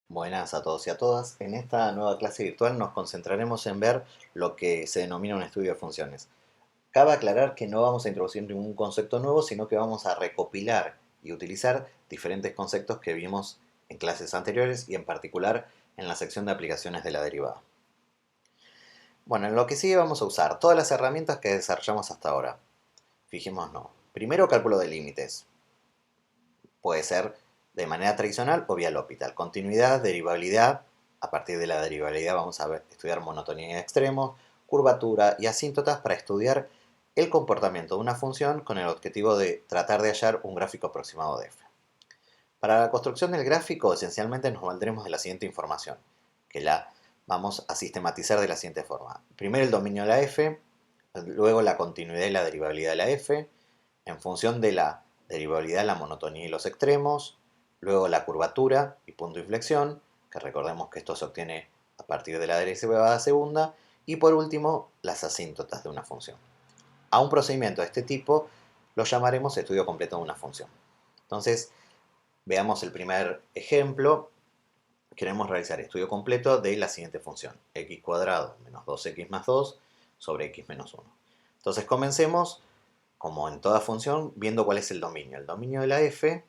Buenas a todos y a todas. En esta nueva clase virtual nos concentraremos en ver lo que se denomina un estudio de funciones. Cabe aclarar que no vamos a introducir ningún concepto nuevo, sino que vamos a recopilar y utilizar diferentes conceptos que vimos en clases anteriores y en particular en la sección de aplicaciones de la derivada. Bueno, en lo que sigue vamos a usar todas las herramientas que desarrollamos hasta ahora. Fijémonos. Primero, cálculo de límites. Puede ser de manera tradicional o vía L'Hopital. Continuidad, derivabilidad. A partir de la derivabilidad vamos a estudiar monotonía de extremos, curvatura y asíntotas para estudiar el comportamiento de una función con el objetivo de tratar de hallar un gráfico aproximado de f. Para la construcción del gráfico, esencialmente nos valdremos de la siguiente información, que la vamos a sistematizar de la siguiente forma. Primero el dominio de la f, luego la continuidad y la derivabilidad de la f, en función de la derivabilidad, la monotonía y los extremos, luego la curvatura y punto de inflexión, que recordemos que esto se obtiene a partir de la derivada segunda, y por último, las asíntotas de una función. A un procedimiento de este tipo lo llamaremos estudio completo de una función. Entonces, veamos el primer ejemplo. Queremos realizar estudio completo de la siguiente función, x cuadrado menos 2x más 2 sobre x menos 1. Entonces comencemos, como en toda función, viendo cuál es el dominio. El dominio de la f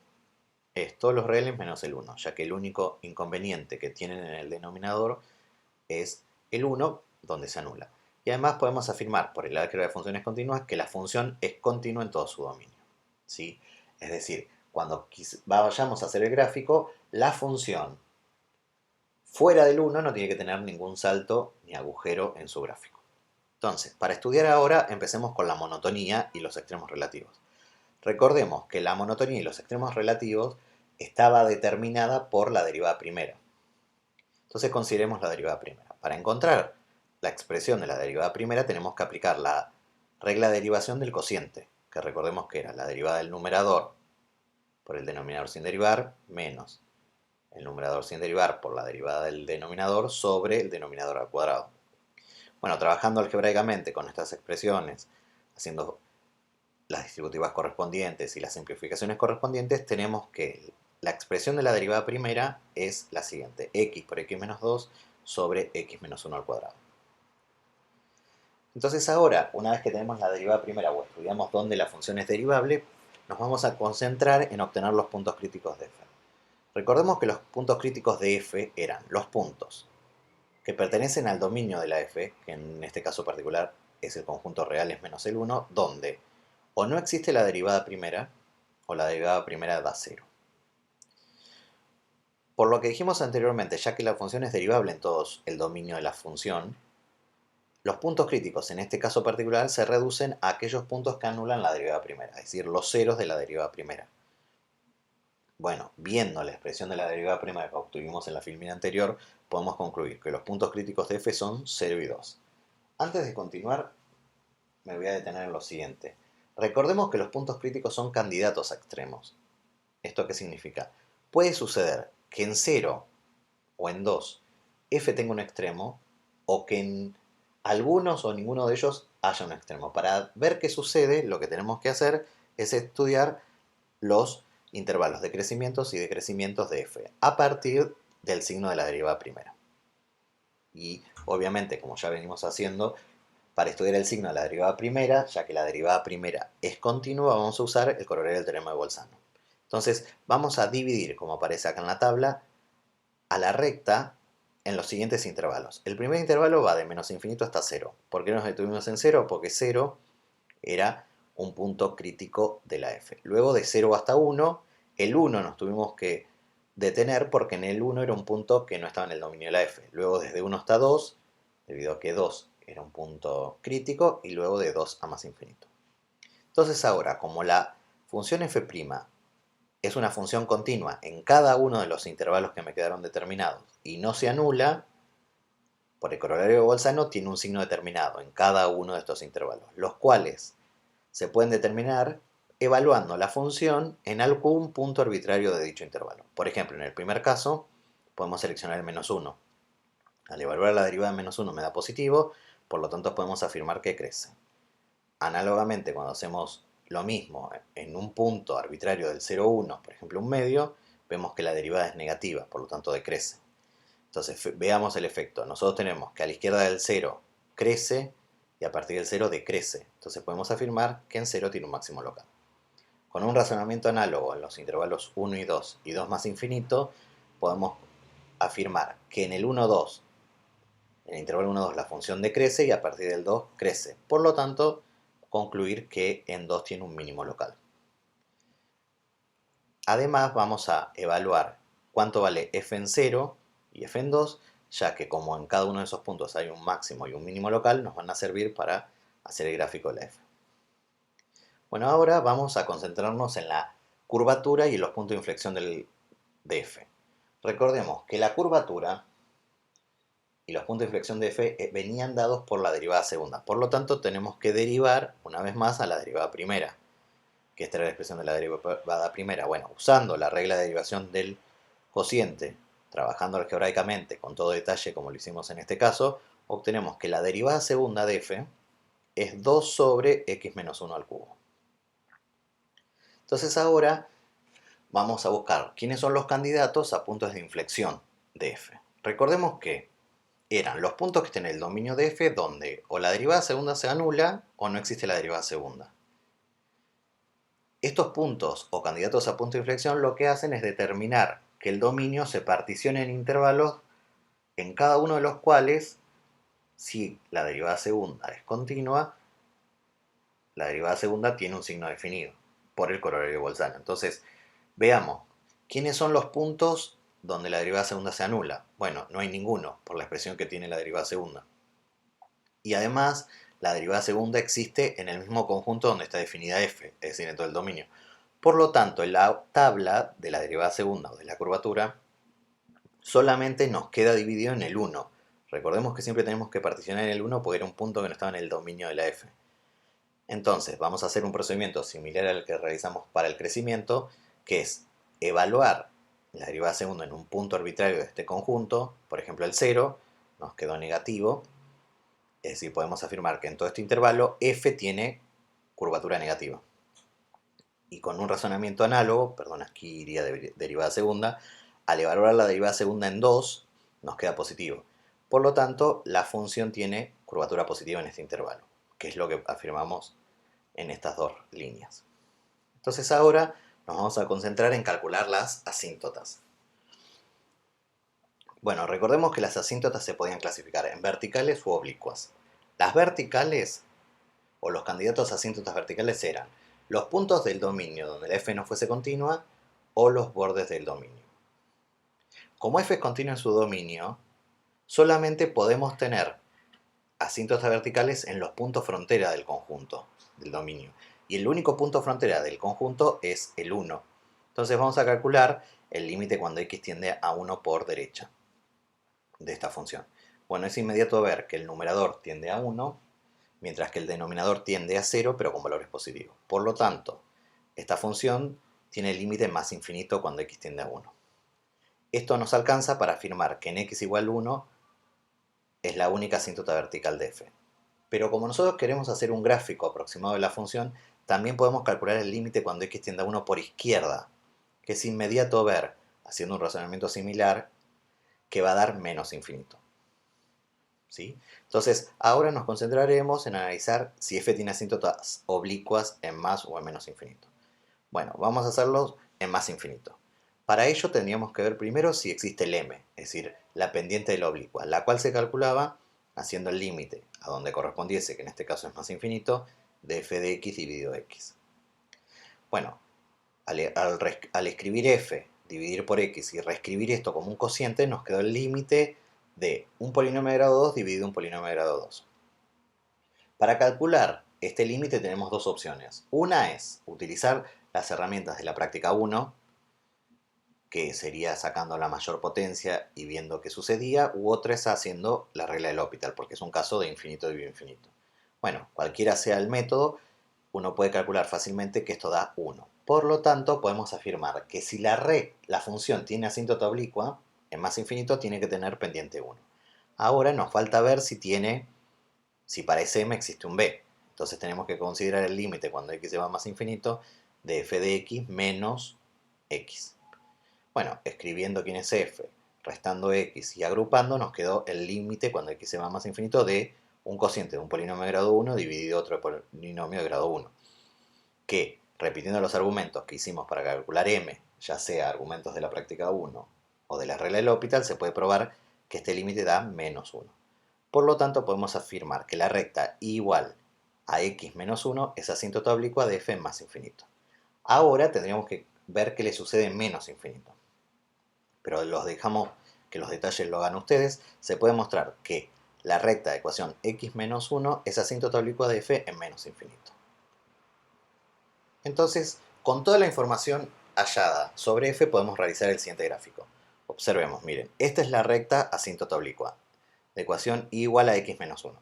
es todos los reales menos el 1, ya que el único inconveniente que tienen en el denominador es el 1, donde se anula. Y además podemos afirmar, por el álgebra de funciones continuas, que la función es continua en todo su dominio. ¿Sí? Es decir, cuando vayamos a hacer el gráfico, la función fuera del 1 no tiene que tener ningún salto ni agujero en su gráfico. Entonces, para estudiar ahora, empecemos con la monotonía y los extremos relativos. Recordemos que la monotonía y los extremos relativos estaba determinada por la derivada primera. Entonces consideremos la derivada primera. Para encontrar la expresión de la derivada primera tenemos que aplicar la regla de derivación del cociente, que recordemos que era la derivada del numerador por el denominador sin derivar menos el numerador sin derivar por la derivada del denominador sobre el denominador al cuadrado. Bueno, trabajando algebraicamente con estas expresiones, haciendo las distributivas correspondientes y las simplificaciones correspondientes, tenemos que la expresión de la derivada primera es la siguiente: x por x menos 2 sobre x menos 1 al cuadrado. Entonces ahora, una vez que tenemos la derivada primera o estudiamos dónde la función es derivable, nos vamos a concentrar en obtener los puntos críticos de f. Recordemos que los puntos críticos de f eran los puntos que pertenecen al dominio de la f, que en este caso particular es el conjunto reales menos el 1, donde o no existe la derivada primera, o la derivada primera da 0. Por lo que dijimos anteriormente, ya que la función es derivable en todos el dominio de la función, los puntos críticos en este caso particular se reducen a aquellos puntos que anulan la derivada primera, es decir, los ceros de la derivada primera. Bueno, viendo la expresión de la derivada primera que obtuvimos en la filmina anterior, podemos concluir que los puntos críticos de f son 0 y 2. Antes de continuar, me voy a detener en lo siguiente. Recordemos que los puntos críticos son candidatos a extremos. ¿Esto qué significa? Puede suceder que en 0 o en 2 f tenga un extremo, o que en algunos o ninguno de ellos haya un extremo. Para ver qué sucede, lo que tenemos que hacer es estudiar los intervalos de crecimientos y decrecimientos de f a partir del signo de la derivada primera. Y obviamente, como ya venimos haciendo, para estudiar el signo de la derivada primera, ya que la derivada primera es continua, vamos a usar el corolario del teorema de Bolzano. Entonces, vamos a dividir, como aparece acá en la tabla, a la recta en los siguientes intervalos. El primer intervalo va de menos infinito hasta 0. ¿Por qué nos detuvimos en 0? Porque 0 era un punto crítico de la f. Luego de 0 hasta 1, el 1 nos tuvimos que detener porque en el 1 era un punto que no estaba en el dominio de la f. Luego desde 1 hasta 2, debido a que 2 era un punto crítico, y luego de 2 a más infinito. Entonces ahora, como la función f' es una función continua en cada uno de los intervalos que me quedaron determinados y no se anula, por el corolario de Bolzano tiene un signo determinado en cada uno de estos intervalos, los cuales se pueden determinar evaluando la función en algún punto arbitrario de dicho intervalo. Por ejemplo, en el primer caso, podemos seleccionar el menos 1. Al evaluar la derivada de menos 1 me da positivo, por lo tanto podemos afirmar que crece. Análogamente, cuando hacemos lo mismo en un punto arbitrario del 0,1, por ejemplo un medio, vemos que la derivada es negativa, por lo tanto decrece. Entonces, veamos el efecto. Nosotros tenemos que a la izquierda del 0 crece y a partir del 0 decrece. Entonces podemos afirmar que en 0 tiene un máximo local. Con un razonamiento análogo en los intervalos 1 y 2 más infinito, podemos afirmar que en el 1, 2, en el intervalo 1, 2 la función decrece y a partir del 2 crece. Por lo tanto, concluir que en 2 tiene un mínimo local. Además, vamos a evaluar cuánto vale f en 0 y f en 2, ya que como en cada uno de esos puntos hay un máximo y un mínimo local, nos van a servir para hacer el gráfico de la f. Bueno, ahora vamos a concentrarnos en la curvatura y en los puntos de inflexión de f. Recordemos que la curvatura y los puntos de inflexión de f venían dados por la derivada segunda. Por lo tanto, tenemos que derivar una vez más a la derivada primera, que esta era la expresión de la derivada primera. Bueno, usando la regla de derivación del cociente, trabajando algebraicamente con todo detalle como lo hicimos en este caso, obtenemos que la derivada segunda de f es 2 sobre x menos 1 al cubo. Entonces ahora vamos a buscar quiénes son los candidatos a puntos de inflexión de f. Recordemos que eran los puntos que estén en el dominio de f donde o la derivada segunda se anula o no existe la derivada segunda. Estos puntos o candidatos a punto de inflexión lo que hacen es determinar que el dominio se particione en intervalos en cada uno de los cuales, si la derivada segunda es continua, la derivada segunda tiene un signo definido por el corolario de Bolzano. Entonces, veamos, ¿quiénes son los puntos donde la derivada segunda se anula? Bueno, no hay ninguno por la expresión que tiene la derivada segunda. Y además, la derivada segunda existe en el mismo conjunto donde está definida f, es decir, en todo el dominio. Por lo tanto, en la tabla de la derivada segunda o de la curvatura, solamente nos queda dividido en el 1. Recordemos que siempre tenemos que particionar en el 1 porque era un punto que no estaba en el dominio de la f. Entonces, vamos a hacer un procedimiento similar al que realizamos para el crecimiento, que es evaluar la derivada segunda en un punto arbitrario de este conjunto, por ejemplo el 0, nos quedó negativo, es decir, podemos afirmar que en todo este intervalo f tiene curvatura negativa. Y con un razonamiento análogo, perdón, aquí iría derivada segunda, al evaluar la derivada segunda en 2, nos queda positivo. Por lo tanto, la función tiene curvatura positiva en este intervalo, que es lo que afirmamos en estas dos líneas. Entonces ahora nos vamos a concentrar en calcular las asíntotas. Bueno, recordemos que las asíntotas se podían clasificar en verticales u oblicuas. Las verticales, o los candidatos a asíntotas verticales, eran los puntos del dominio donde la f no fuese continua o los bordes del dominio. Como f es continua en su dominio, solamente podemos tener asíntotas verticales en los puntos frontera del conjunto, del dominio. Y el único punto frontera del conjunto es el 1. Entonces vamos a calcular el límite cuando x tiende a 1 por derecha de esta función. Bueno, es inmediato ver que el numerador tiende a 1, mientras que el denominador tiende a 0, pero con valores positivos. Por lo tanto, esta función tiene el límite más infinito cuando x tiende a 1. Esto nos alcanza para afirmar que en x igual 1 es la única asíntota vertical de f. Pero como nosotros queremos hacer un gráfico aproximado de la función, también podemos calcular el límite cuando x tiende a 1 por izquierda, que es inmediato ver, haciendo un razonamiento similar, que va a dar menos infinito. ¿Sí? Entonces, ahora nos concentraremos en analizar si f tiene asíntotas oblicuas en más o en menos infinito. Bueno, vamos a hacerlo en más infinito. Para ello tendríamos que ver primero si existe el m, es decir, la pendiente de la oblicua, la cual se calculaba haciendo el límite a donde correspondiese, que en este caso es más infinito, de f de x dividido x. Bueno, al escribir f, dividir por x y reescribir esto como un cociente, nos quedó el límite de un polinomio de grado 2 dividido un polinomio de grado 2. Para calcular este límite tenemos dos opciones. Una es utilizar las herramientas de la práctica 1, que sería sacando la mayor potencia y viendo qué sucedía, u otra es haciendo la regla del L'Hopital, porque es un caso de infinito dividido infinito. Bueno, cualquiera sea el método, uno puede calcular fácilmente que esto da 1. Por lo tanto, podemos afirmar que si la función tiene asíntota oblicua, en más infinito tiene que tener pendiente 1. Ahora nos falta ver si para ese m existe un b. Entonces tenemos que considerar el límite cuando x se va a más infinito de f de x menos x. Bueno, escribiendo quién es f, restando x y agrupando, nos quedó el límite cuando x se va más infinito de un cociente de un polinomio de grado 1 dividido otro polinomio de grado 1. Que, repitiendo los argumentos que hicimos para calcular m, ya sea argumentos de la práctica 1 o de la regla de L'Hopital, se puede probar que este límite da menos 1. Por lo tanto, podemos afirmar que la recta igual a x menos 1 es asíntota oblicua de f más infinito. Ahora tendríamos que ver qué le sucede en menos infinito. Pero los dejamos que los detalles lo hagan ustedes. Se puede mostrar que la recta de ecuación x menos 1 es asíntota oblicua de f en menos infinito. Entonces, con toda la información hallada sobre f podemos realizar el siguiente gráfico. Observemos, miren, esta es la recta asíntota oblicua de ecuación y igual a x menos 1.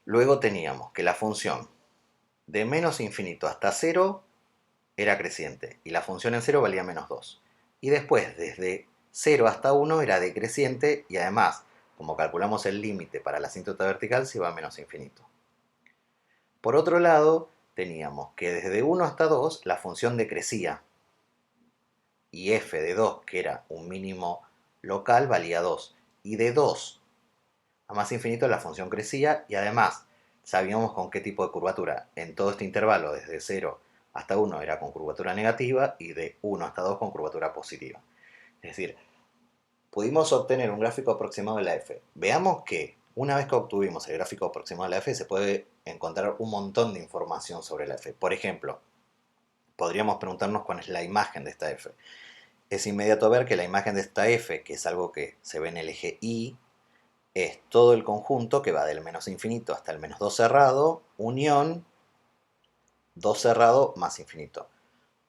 Luego teníamos que la función de menos infinito hasta 0 era creciente y la función en 0 valía menos 2. Y después, desde 0 hasta 1 era decreciente y además, como calculamos el límite para la asíntota vertical, se iba a menos infinito. Por otro lado, teníamos que desde 1 hasta 2 la función decrecía y f de 2, que era un mínimo local, valía 2. Y de 2 a más infinito la función crecía y además sabíamos con qué tipo de curvatura. En todo este intervalo, desde 0 hasta 1 era con curvatura negativa y de 1 hasta 2 con curvatura positiva. Es decir, pudimos obtener un gráfico aproximado de la f. Veamos que una vez que obtuvimos el gráfico aproximado de la f, se puede encontrar un montón de información sobre la f. Por ejemplo, podríamos preguntarnos cuál es la imagen de esta f. Es inmediato ver que la imagen de esta f, que es algo que se ve en el eje y, es todo el conjunto que va del menos infinito hasta el menos 2 cerrado, unión 2 cerrado más infinito.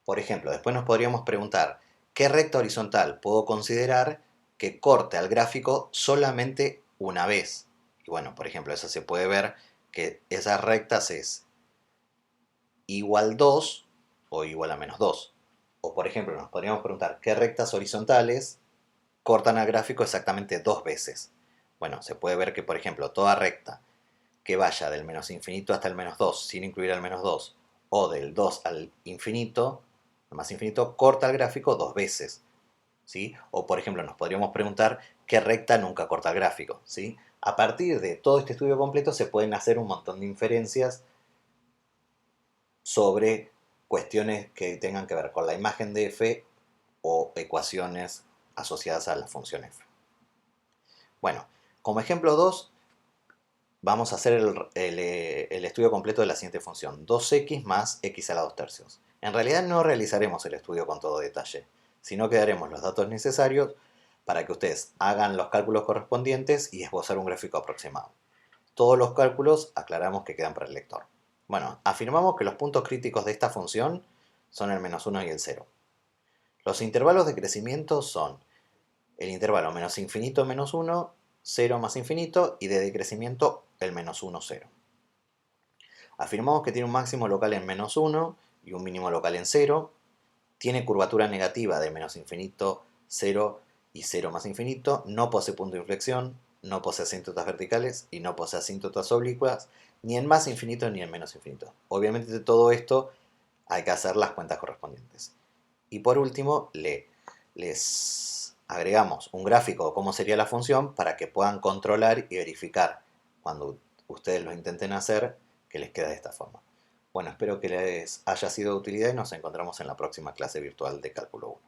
Por ejemplo, después nos podríamos preguntar, ¿qué recta horizontal puedo considerar que corte al gráfico solamente una vez? Y bueno, por ejemplo, eso se puede ver que esas rectas es igual 2 o igual a menos 2. O por ejemplo, nos podríamos preguntar, ¿qué rectas horizontales cortan al gráfico exactamente 2 veces? Bueno, se puede ver que, por ejemplo, toda recta que vaya del menos infinito hasta el menos 2 sin incluir el menos 2 o del 2 al infinito, al más infinito, corta el gráfico 2 veces. ¿Sí? O por ejemplo nos podríamos preguntar qué recta nunca corta el gráfico. ¿Sí? A partir de todo este estudio completo se pueden hacer un montón de inferencias sobre cuestiones que tengan que ver con la imagen de f o ecuaciones asociadas a la función f. Bueno, como ejemplo 2 vamos a hacer el estudio completo de la siguiente función, 2x más x a la 2 tercios. En realidad no realizaremos el estudio con todo detalle, sino que daremos los datos necesarios para que ustedes hagan los cálculos correspondientes y esbozar un gráfico aproximado. Todos los cálculos aclaramos que quedan para el lector. Bueno, afirmamos que los puntos críticos de esta función son el menos 1 y el 0. Los intervalos de crecimiento son el intervalo menos infinito menos 1, 0 más infinito y de decrecimiento el menos 1, 0. Afirmamos que tiene un máximo local en menos 1 y un mínimo local en 0. Tiene curvatura negativa de menos infinito, 0 y 0 más infinito. No posee punto de inflexión, no posee asíntotas verticales y no posee asíntotas oblicuas, ni en más infinito ni en menos infinito. Obviamente de todo esto hay que hacer las cuentas correspondientes. Y por último, les agregamos un gráfico de cómo sería la función para que puedan controlar y verificar cuando ustedes lo intenten hacer que les queda de esta forma. Bueno, espero que les haya sido de utilidad y nos encontramos en la próxima clase virtual de Cálculo 1.